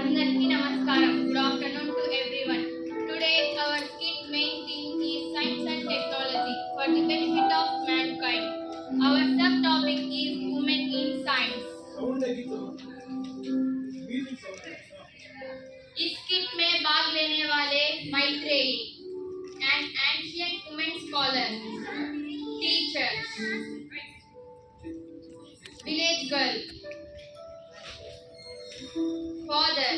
అందరికీ నమస్కారం. Good afternoon to everyone. Today our skit main theme is science and technology for the benefit of mankind. Our subtopic is women in science. इस skit में भाग लेने वाले Maitreyi, an ancient women scholar, teacher, village girl, father,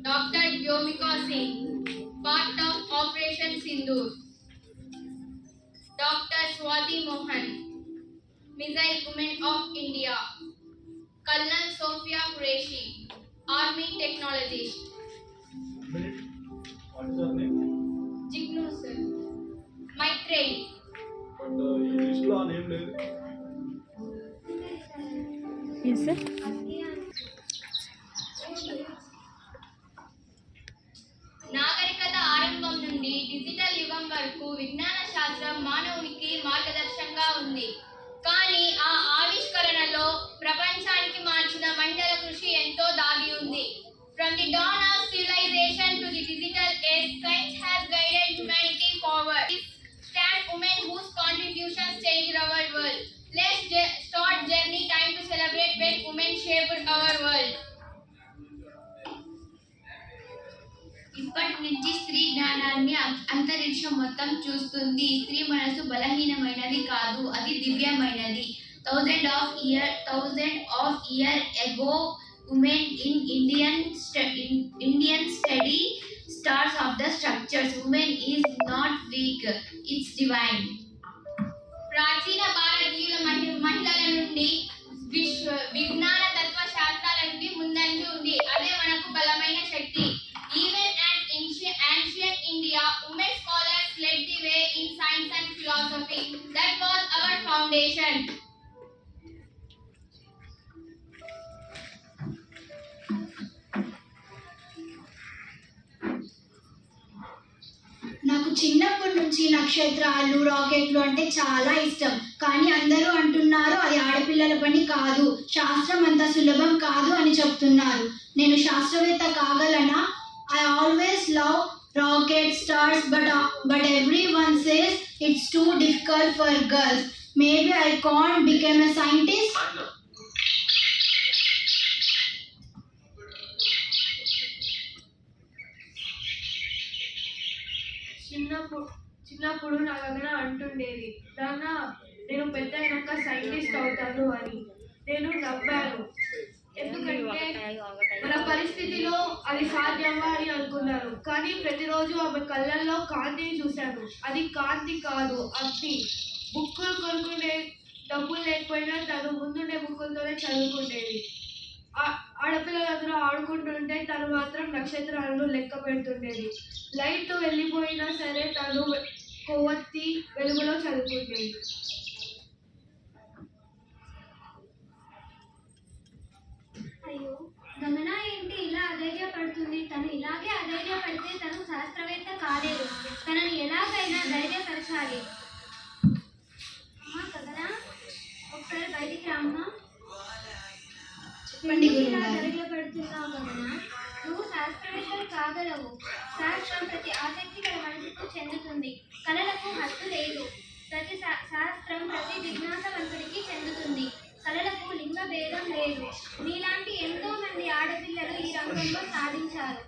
Dr. Vyomika Singh, part of Operation Sindoor, Dr. Swati Mohan, Missile Women of India, Colonel Sophia Qureshi, Army Technologist. What is your name? Jignu sir. Maitreyi. But ఈ లిస్ట్లో ఆ name లేదు. Yes, sir. నాగరికత ఆరంభం నుండి digital యుగం వరకు విజ్ఞాన శాస్త్రం మానవునికి మార్గదర్శకంగా ఉంది. కానీ ఆ ఆవిష్కరణలో ప్రపంచానికి మార్చిన మహిళల కృషి ఎంతో దాగి ఉంది. From the dawn of civilization to the digital age, science has guided humanity forward. Stand women whose contributions changed our world. Let's start journey time to celebrate when women shaped our world. ఇప్పటి నుంచి స్త్రీ జ్ఞానాన్ని అంతరిక్షం మొత్తం చూస్తుంది. స్త్రీ మనసు బలహీనమైనది కాదు, అది దివ్యమైనది. Thousand of year ago women in Indian study stars of the structures. Women is not weak, it's divine. ప్రాచీన భారతీయుల మహిళల నుండి విజ్ఞాన తత్వ శాస్త్రాల నుండి ముందంజ ఉంది. అదే మనకు బలమైన శక్తి. Even at ancient India, women scholars led the way in science and philosophy. That was our foundation. నాకు చిన్నప్పటి నుంచి నక్షత్రాలు, రాకెట్లు అంటే చాలా ఇష్టం. కానీ అందరూ అంటున్నారు అది ఆడపిల్లల పని కాదు, శాస్త్రం అంత సులభం కాదు అని చెప్తున్నారు. నేను శాస్త్రవేత్త కాగలనా? I always love rockets, stars, but everyone says it's too difficult for girls. Maybe I can't become a scientist. చిన్నప్పుడు నా గగన అంటుండేది, నాన్న నేను పెద్ద అయినాక సైంటిస్ట్ అవుతాను అని. నేను నవ్వాను, ఎందుకంటే మన పరిస్థితిలో అది సాధ్యమా అని అనుకున్నాను. కానీ ప్రతిరోజు ఆమె కళ్ళల్లో కాంతిని చూశాను. అది కాంతి కాదు, అగ్ని. బుక్కులు కొనుక్కునే డబ్బులు లేకపోయినా తను ముందుండే బుక్కులతోనే చదువుకుండేది. ఆడపిల్లలందరూ ఆడుకుంటుంటే తను మాత్రం నక్షత్రాలను లెక్క పెడుతుండేది. లైట్ వెళ్ళిపోయినా సరే తను కొవ్వొత్తి వెలుగులో చదువుకుండేది. అయ్యో, గమన ఏంటి ఇలా అధైర్యపడుతుంది? తను ఇలాగే అధైర్యపడితే తను శాస్త్రవేత్త కాలేదు. తనని ఎలాగైనా ధైర్యపరచాలి. అమ్మా గగన, ఒకసారి బయటికి రామ్మా. ఇలా ధైర్యపడుతున్నావు గమన? నువ్వు శాస్త్రవేత్తలు కాగలవు. శాస్త్రం ప్రతి ఆసక్తికర మనసుకు చెందుతుంది. కళలకు హద్దు లేదు. ప్రతి శాస్త్రం ప్రతి జిజ్ఞాసవంతుడికి చెందుతుంది. కళలకు లింగ భేదం లేదు. నీలాంటి ఎంతో మంది ఆడపిల్లలు ఈ రంగంలో సాధించారు.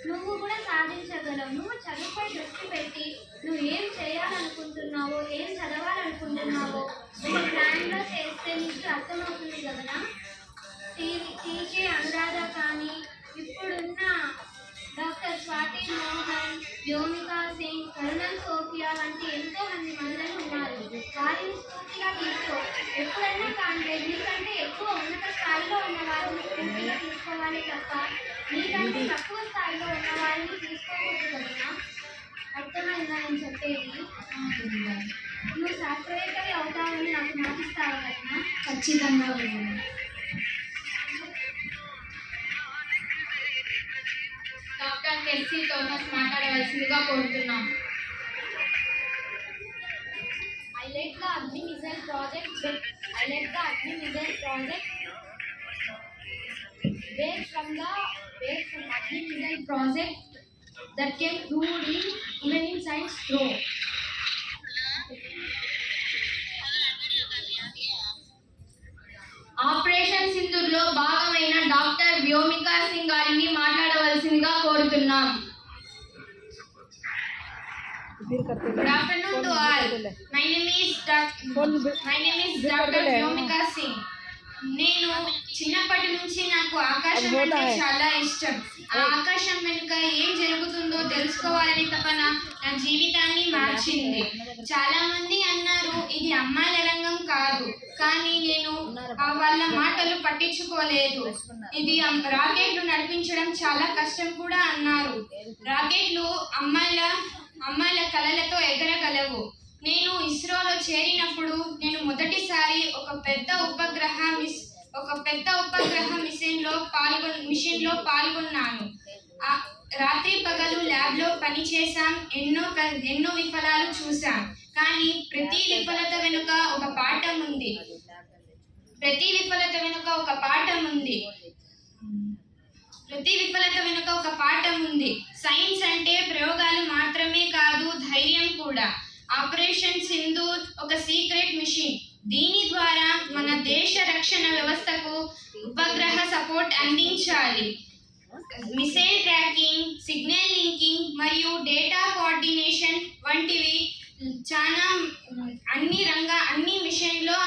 నువ్వు కూడా సాధించగలవు. నువ్వు చదువుపై దృష్టి పెట్టి నువ్వు ఏం చేయాలనుకుంటున్నావో, ఏం చదవాలనుకుంటున్నావో ఒక ప్లాన్లో చేస్తే నీకు అర్థమవుతుంది కదా. టీకే అనురాధ కానీ, ఇప్పుడున్న డాక్టర్ స్వాతి మోహన్, వ్యోమికా సింగ్, కల్నల్ సోఫియా వంటి ఎంతో మంది మహిళలు ఉన్నారు. వారిని స్ఫూర్తిగా తీసుకో. ఎప్పుడైనా కానీ నీకంటే ఎక్కువ ఉన్నత స్థాయిలో ఉన్న వారిని స్ఫూర్తిగా తీసుకోవాలి తప్ప నీకంటే తక్కువ స్థాయిలో ఉన్న వారిని తీసుకోకూడదు కదా. అర్థమైందా నేను చెప్పేది? నువ్వు శాస్త్రవేత్తవి అవుతావని నాకు మాటిస్తావు కదా. ఖచ్చితంగా. డాక్టర్ కెస్సీ థోమస్ మాట్లాడవలసిందిగా కోరుతున్నాం. I led the Agni Missile project project that can prove in women in science grow. Operation సింధూర్లో భాగమైన డాక్టర్ వ్యోమికా సింగ్ గారిని మాట్లాడవలసిందిగా కోరుతున్నాం. Good afternoon to all. My name is Dr. Vyomika Singh. నేను చిన్నప్పటి నుంచి నాకు ఆకాశం అంటే చాలా ఇష్టం. ఆ ఆకాశం వెనుక ఏం జరుగుతుందో తెలుసుకోవాలని తపన నా జీవితాన్ని మార్చింది. చాలా మంది అన్నారు ఇది అమ్మాయిల రంగం కాదు, కానీ నేను వాళ్ళ మాటలు పట్టించుకోలేదు. ఇది రాకెట్లు నడిపించడం చాలా కష్టం కూడా అన్నారు. రాకెట్లు అమ్మాయిల కలలతో ఎగరగలవు. నేను ఇస్రోలో చేరినప్పుడు నేను మొదటిసారి ఒక పెద్ద ఉపగ్రహ మిషన్లో పాల్గొన్నాను. రాత్రి పగలు ల్యాబ్లో పనిచేశాం. ఎన్నో విఫలాలు చూసాం. కానీ ప్రతి విఫలత వెనుక ఒక పాఠం ఉంది. సైన్స్ అంటే ప్రయోగాలు మాత్రమే కాదు, ధైర్యం కూడా. ఆపరేషన్ సింధూర్ ఒక సీక్రెట్ మిషన్. దీని ద్వారా మన దేశ రక్షణ వ్యవస్థకు ఉపగ్రహ సపోర్ట్ అందించాలి. మిసైల్ ట్రాకింగ్, సిగ్నల్ లింకింగ్ మరియు డేటా కోఆర్డినేషన్ వంటివి చాలా అన్ని మిషన్లో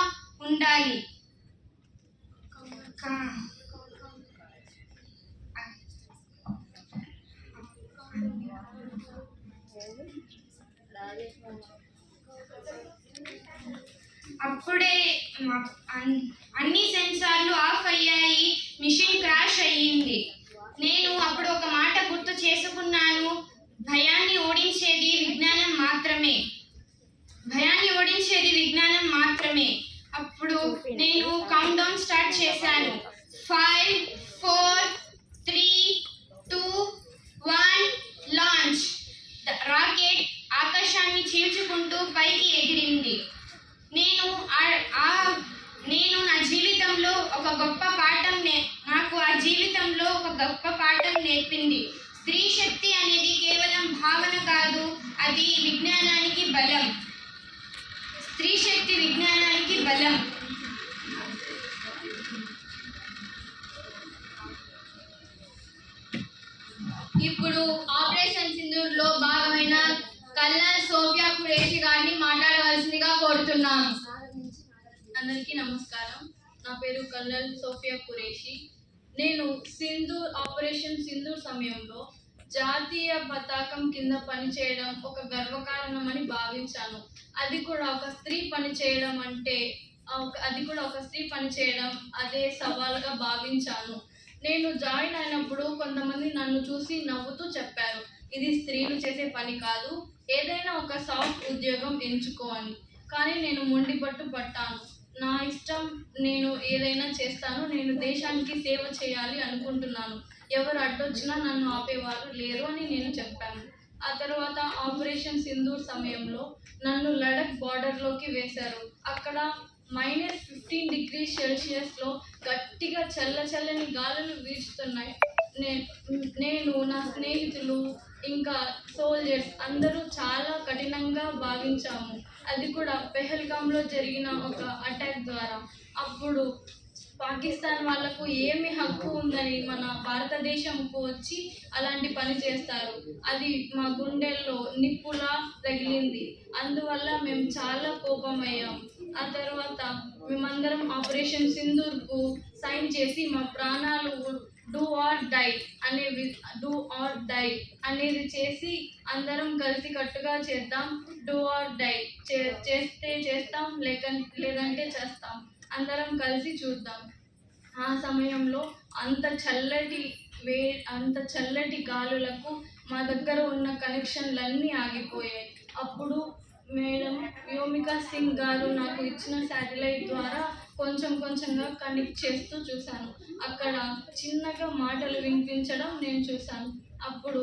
ఉండాలి. అప్పుడే అన్ని సెన్సార్లు ఆఫ్ అయ్యాయి. మిషన్ క్రాష్ అయ్యింది. నేను అప్పుడు ఒక మాట గుర్తు చేసుకున్నాను, భయాన్ని ఓడించేది విజ్ఞానం మాత్రమే. అప్పుడు నేను కౌంట్ డౌన్ స్టార్ట్ చేశాను. 5, 4, 3, 2, 1 లాంచ్. రాకెట్ ఆకాశాన్ని చీల్చుకుంటూ పైకి ఎగిరింది. నేను నా జీవితంలో ఒక గొప్ప పాఠం నేర్పింది. స్త్రీ శక్తి అనేది కేవలం భావన కాదు, అది విజ్ఞానానికి బలం. ఇప్పుడు ఆపరేషన్ సింధూర్లో భాగమైన కల్నల్ సోఫియా ఖురేషి గారిని మాట్లాడవలసిందిగా కోరుతున్నాను. అందరికీ నమస్కారం. నా పేరు కల్నల్ సోఫియా ఖురేషి. నేను ఆపరేషన్ సింధూర్ సమయంలో జాతీయ పతాకం కింద పనిచేయడం ఒక గర్వకారణం అని భావించాను. అది కూడా ఒక స్త్రీ పనిచేయడం అదే సవాల్గా భావించాను. నేను జాయిన్ అయినప్పుడు కొంతమంది నన్ను చూసి నవ్వుతూ చెప్పారు, ఇది స్త్రీలు చేసే పని కాదు, ఏదైనా ఒక సాఫ్ట్ ఉద్యోగం ఎంచుకో అని. కానీ నేను మొండిపట్టు పట్టాను. నా ఇష్టం, నేను ఏదైనా చేస్తాను. నేను దేశానికి సేవ చేయాలి అనుకుంటున్నాను. ఎవరు అడ్డొచ్చినా నన్ను ఆపేవారు లేరు అని నేను చెప్పాను. ఆ తర్వాత ఆపరేషన్ సింధూర్ సమయంలో నన్ను లడఖ్ బార్డర్లోకి వేశారు. అక్కడ -15 degrees Celsiusలో గట్టిగా చల్లని గాలులు వీచుతున్నాయి. నేను నా స్నేహితులు ఇంకా సోల్జర్స్ అందరూ చాలా కఠినంగా భావించాము. అది కూడా పెహల్గాంలో జరిగిన ఒక అటాక్ ద్వారా. అప్పుడు పాకిస్తాన్ వాళ్ళకు ఏమి హక్కు ఉందని మన భారతదేశంకు వచ్చి అలాంటి పని చేస్తారు. అది మా గుండెల్లో నిప్పులా తగిలింది. అందువల్ల మేము చాలా కోపమయ్యాం. ఆ తర్వాత మేమందరం ఆపరేషన్ సింధూర్కు సైన్ చేసి మా ప్రాణాలు డూ ఆర్ డై అనేది చేసి అందరం కలిసి కట్టుగా చేద్దాం. డూ ఆర్ డై, చేస్తే చేస్తాం, లేదంటే చేస్తాం. అందరం కలిసి చూద్దాం. ఆ సమయంలో అంత చల్లటి గాలులకు మా దగ్గర ఉన్న కనెక్షన్లన్నీ ఆగిపోయాయి. అప్పుడు మేడం వ్యోమికా సింగ్ గారు నాకు ఇచ్చిన శాటిలైట్ ద్వారా కొంచెంగా కనెక్ట్ చేస్తూ చూశాను. అక్కడ చిన్నగా మాటలు వినిపించడం నేను చూశాను. అప్పుడు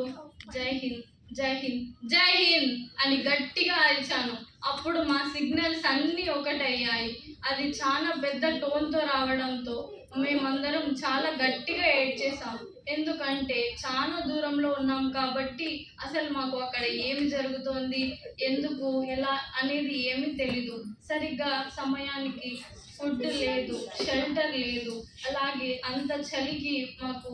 జై హింద్, జై హింద్, జై హింద్ అని గట్టిగా అరిచాను. అప్పుడు మా సిగ్నల్స్ అన్నీ ఒకటయ్యాయి. అది చాలా పెద్ద టోన్తో రావడంతో మేమందరం చాలా గట్టిగా ఏడ్చేసాం. ఎందుకంటే చాలా దూరంలో ఉన్నాం కాబట్టి అసలు మాకు అక్కడ ఏమి జరుగుతోంది, ఎందుకు, ఎలా అనేది ఏమీ తెలీదు. సరిగ్గా సమయానికి ఫుడ్ లేదు, షెల్టర్ లేదు, అలాగే అంత చలికి మాకు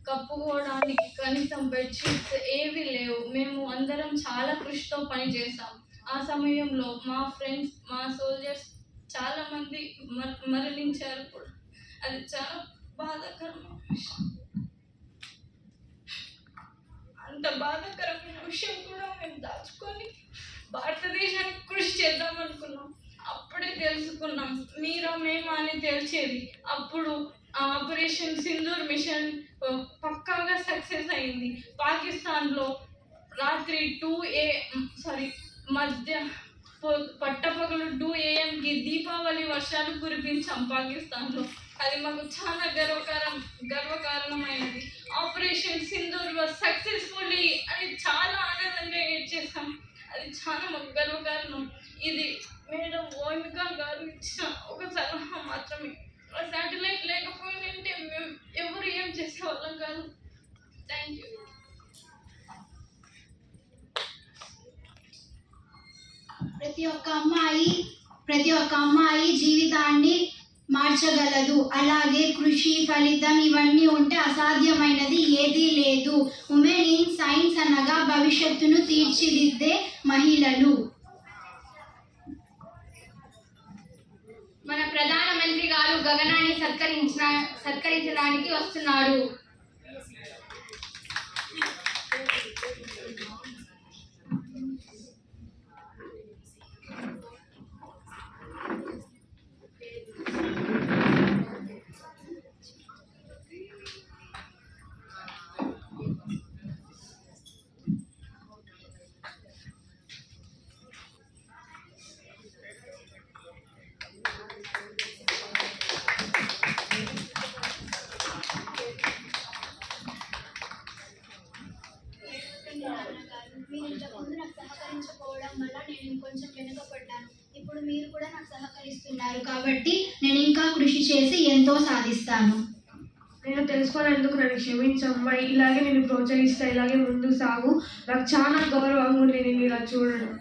కప్పుకోవడానికి కనీసం బెడ్షీట్స్ ఏవి లేవు. మేము అందరం చాలా కృషితో పని చేసాం. ఆ సమయంలో మా ఫ్రెండ్స్, మా సోల్జర్స్ చాలామంది మరణించారు కూడా. అది చాలా బాధాకరమైన విషయం. అంత బాధాకరమైన విషయం కూడా మేము దాచుకొని భారతదేశానికి కృషి చేద్దాం అనుకున్నాం. అప్పుడే తెలుసుకున్నాం మీరా మేమా అని తెలిసేది. అప్పుడు ఆపరేషన్ సింధూర్ మిషన్ పక్కాగా సక్సెస్ అయింది. పాకిస్తాన్లో రాత్రి పట్టపగలు 2 AM దీపావళి వర్షాలు కురిపించాం పాకిస్తాన్లో. అది మాకు చాలా గర్వకారణమైనది. ఆపరేషన్ సింధూర్ వాజ్ సక్సెస్ఫుల్లీ అని చాలా ఆనందంగా ఏడ్చేసాం. అది చాలా మాకు గర్వకారణం. ఇది మేడం ఓమికా గారు ఇచ్చిన ఒక సలహా మాత్రమే. ఆ శాటిలైట్ లేకపోయిందంటే మేము ఎవరు ఏం చేసేవాళ్ళం కాదు. Thank you. ప్రతి ఒక్క అమ్మాయి జీవితాన్ని మార్చగలదు. అలాగే కృషి, ఫలితం ఇవన్నీ ఉంటే అసాధ్యమైనది ఏదీ లేదు. ఉమెన్ ఇన్ సైన్స్ అనగా భవిష్యత్తును తీర్చిదిద్దే మహిళలు. మన ప్రధానమంత్రి గారు గగనాన్ని సత్కరించడానికి వస్తున్నారు. మీరు ఇంతకుముందు నాకు సహకరించకపోవడం వల్ల నేను ఇంకొంచెం వెనుకపడ్డాను. ఇప్పుడు మీరు కూడా నాకు సహకరిస్తున్నారు కాబట్టి నేను ఇంకా కృషి చేసి ఎంతో సాధిస్తాను. నేను తెలుసుకోవాలనేందుకు నన్ను క్షమించమ్మా. ఇలాగే నేను ప్రోత్సహిస్తా, ఇలాగే ముందు సాగు. నాకు చాలా గౌరవంగా ఉంది నేను ఇలా చూడడం.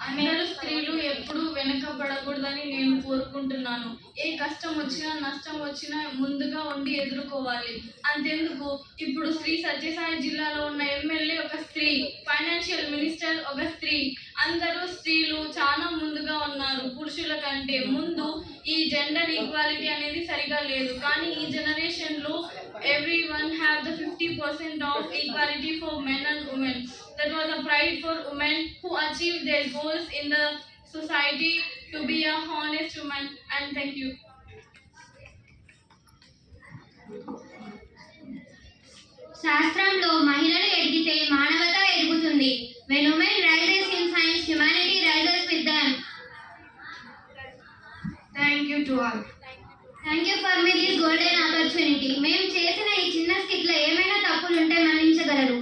అందరూ స్త్రీలు ఎప్పుడూ వెనకబడకూడదని నేను కోరుకుంటున్నాను. ఏ కష్టం వచ్చినా, నష్టం వచ్చినా ముందుగా ఉండి ఎదుర్కోవాలి. అంతెందుకు, ఇప్పుడు శ్రీ సత్యసాయి జిల్లాలో ఉన్న ఎమ్మెల్యే ఒక స్త్రీ, ఫైనాన్షియల్ మినిస్టర్ ఒక స్త్రీ. అందరూ స్త్రీలు చాలా ముందుగా ఉన్నారు పురుషుల కంటే. ముందు ఈ జెండర్ ఈక్వాలిటీ అనేది సరిగా లేదు. కానీ ఈ జనరేషన్లో everyone have the 50% of equality for men and women. That was a pride for women who achieved their goals in the society to be a honest woman. And thank you. శాస్త్రంలో మహిళలు ఎదిగితే మానవత ఎదుగుతుంది. When women rises in science, humanity rises with them. Thank you to all. Thank you for me this golden opportunity. మేము చేసిన ఈ చిన్న స్కిట్లో ఏమైనా తప్పులుంటే మన్నించగలరు.